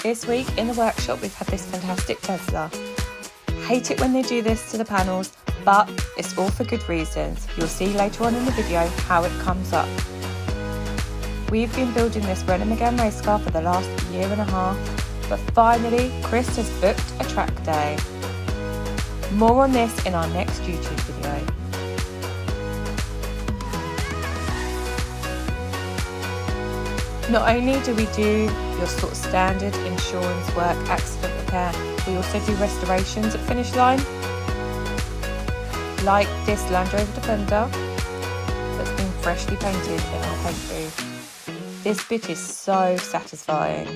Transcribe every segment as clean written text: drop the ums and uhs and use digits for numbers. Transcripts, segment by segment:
This week in the workshop we've had this fantastic Tesla. Hate it when they do this to the panels, but it's all for good reasons. You'll see later on in the video how it comes up. We've been building this Renault Megane race car for the last year and a half, but finally Chris has booked a track day. More on this in our next YouTube video. Not only do we do your sort of standard insurance work, accident repair, we also do restorations at Finishline, like this Land Rover Defender that's been freshly painted in our paint booth. This bit is so satisfying.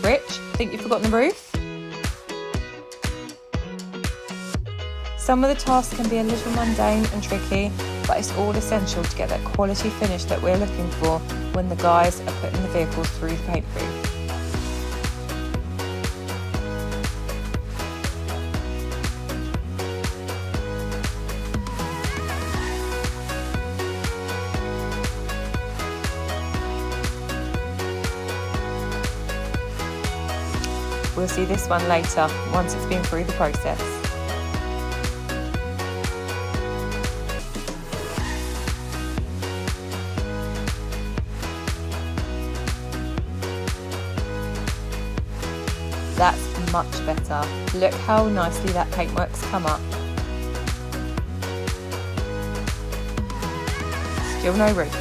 Rich, think you've forgotten the roof? Some of the tasks can be a little mundane and tricky, but it's all essential to get that quality finish that we're looking for when the guys are putting the vehicles through the paint booth. We'll see this one later, once it's been through the process. That's much better. Look how nicely that paintwork's come up. Still no roof.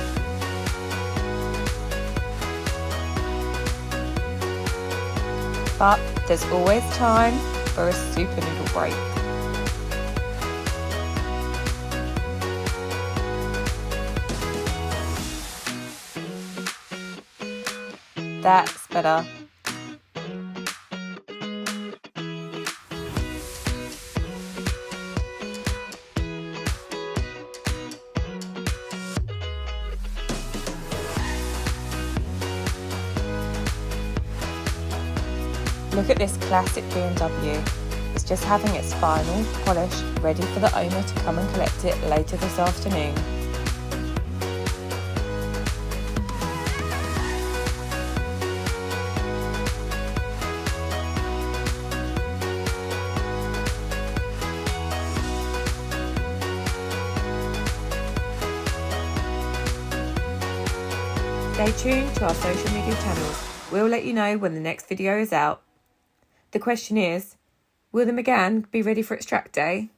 But there's always time for a super noodle break. That's better. Look at this classic BMW. It's just having its final polish ready for the owner to come and collect it later this afternoon. Stay tuned to our social media channels. We'll let you know when the next video is out. The question is, will the Megane be ready for its track day?